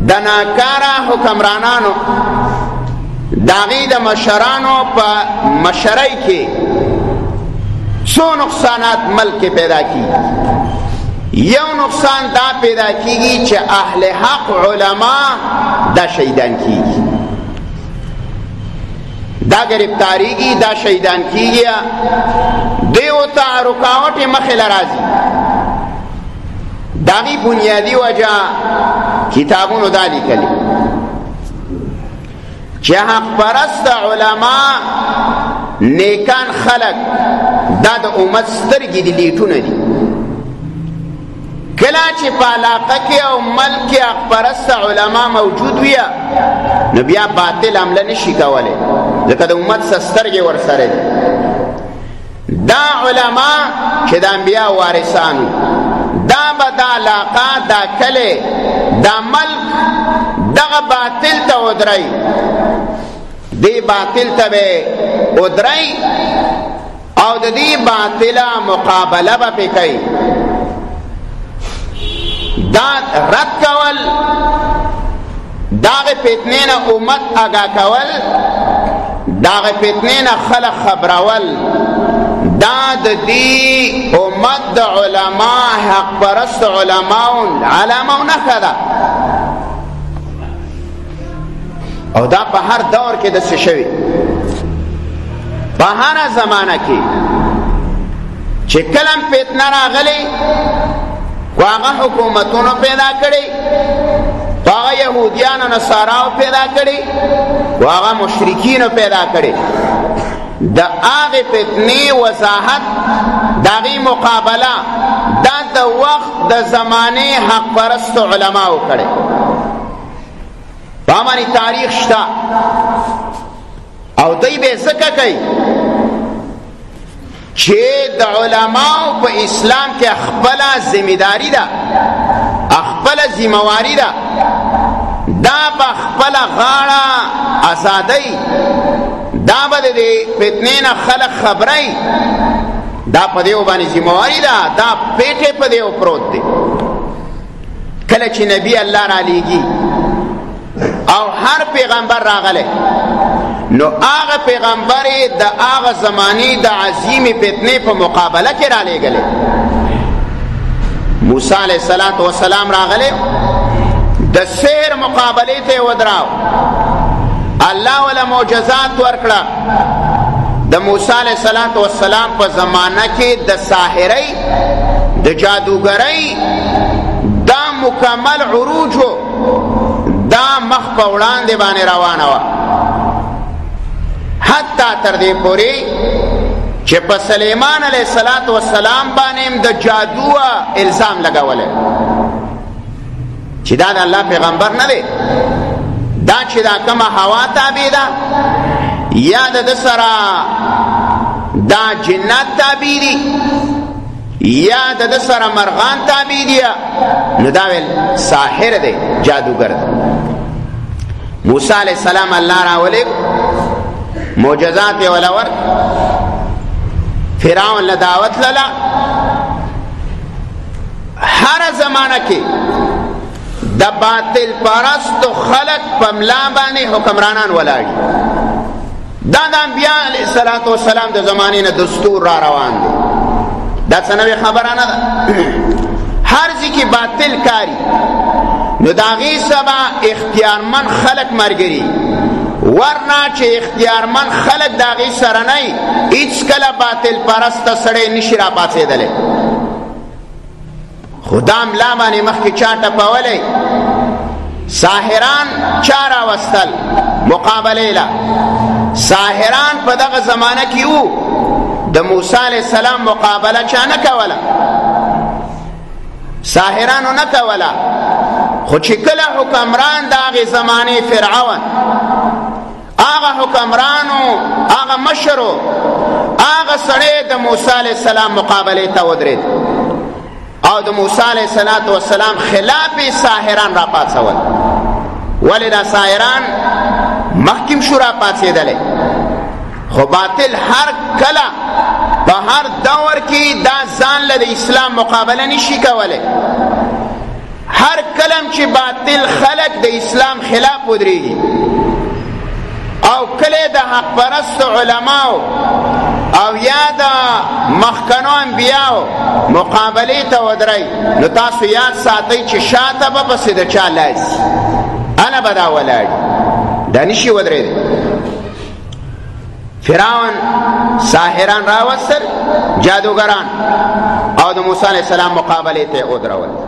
د ناکاره حکمرانانو داغی د مشرانو په مشرۍ کې څو نقصانات ملک پیدا کی. یو نقصان دا پیدا کیږي چې اهل حق علما دا شهیدان کیږي، دا گرفتاریږي، دا شهیدان کیږي، دیو ته رکاوټ مخې لرازي. داغی بنیادی وجہ کتابونو دا لیکلی چې حق پرست علما نیکان خلق دا د امت سترګې دي، لیټونه دي. کله چې په علاقه کې او ملک کې حق پرست علما موجود وي نو بیا باطل عمله نشي کولی، ځکه د امت سترګې ورسره دي. دا علما چې د انبیا وارثانو، دا به دا علاقه، دا کلی، دا ملک دغه باطل ته ودرئ، دی باطل ته به ودرئ او د دې باطله مقابله به پې کوي. دا رد کول، داغه فتنې نه امت آگاه کول، داغه فتنې نه خلق خبرول، دا د دې امت د علما حق پرست علماون علامه او نښه ده. او دا په هر دور کې داسې شوي، په هره زمانه کې چې کلم فتنه راغلی خو هغه حکومتونو پیدا کړي، خو هغه یهودیانو نصاراو پیدا کړي، خو هغه مشرکینو پیدا کړي. د هغې فتنې وضاحت، د هغې مقابله دا د وخت د زمانې حق پرستو علماو کړي. په باندې تاریخ شته او دوی به ځکه کوي چې د علماو په اسلام کې خپله ذمہداري ده، خپله ذمہواري ده، دا په خپله غاړه ازادۍ، دا به د فتنې نه خلق خبرئ، دا په دیو باندې ذمہواري ده، دا پیټې په دیو پروت دی. کله چې نبی الله را لیږي او هر پیغمبر راغلی نو هغه پیغمبر د هغه زمانی د عظیم فتنې په مقابله کې را لېږلی. موسی علیه السلام راغلی، د سحر مقابلې ته ودراو، الله ولا معجزات ورکړه. د موسی علیه السلام په زمانه کې د ساحرۍ، د جادوګرۍ دا مکمل عروج و، دا مخ په وړاندې باندې روانه وه، حتی تر دې پورې چې په سلیمان علیه السلام باندې د جادو الزام لګولی چې دا د الله پیغمبر نه دی، دا چې دا کومه هوا تابع ده یا د سره دا جنات تابع دي یا د سره مرغان تابع دي، نو دا ویل ساحر دی، جادوگر دی. موسی علیہ السلام الله راولې معجزات یې ولا ورک، فرعون له دعوت لله. هر زمانه کې د باطل پرستو خلق په ملا باندې حکمرانان ولاړي. دا د انبیاء علیه السلام د زمانې نه دستور را روان دی، دا څه نوې خبره نه ده. هر ځای کې باطل کاری نو د هغې سبا اختیارمن خلق مرګري، ورنه چې اختیارمن خلق د هغې سره نه وي هېڅکله باطل پرسته سړی نشي را پاڅېدلی. خو دا ملا باندې مخکې چا ټپولی، ساحران چا راوستل مقابلې له. ساحران په دغه زمانه کې وو، د موسی علیه السلام مقابله چا نه کوله، ساحرانو نه کوله. خو چې کله حکمران د هغې زمانې فرعون، هغه حکمرانو، هغه مشرو، هغه سړی د موسی علیه السلام مقابلې ته ودرېد او د موسی علیه السلام خلاف ساحران را پاڅول. ولې دا ساحران مخکې شو را پاڅېدلی، خو باطل هر کله په هر دور کې دا ځان له د اسلام مقابله نشي کولی. هر کلم چې باطل خلق د اسلام خلاف ودرېږي او کله د حق پرست علماو او یا د مخکنو انبیاو مقابله ته ودرئ نو تاسو یاد ساتئ چې شاته به پسې د چا لاسي انا به دا ولاړ دا نشي ودرېدی فرعون ساحران راوستل جادوګران او د موسی علیه السلام مقابله ته ودرول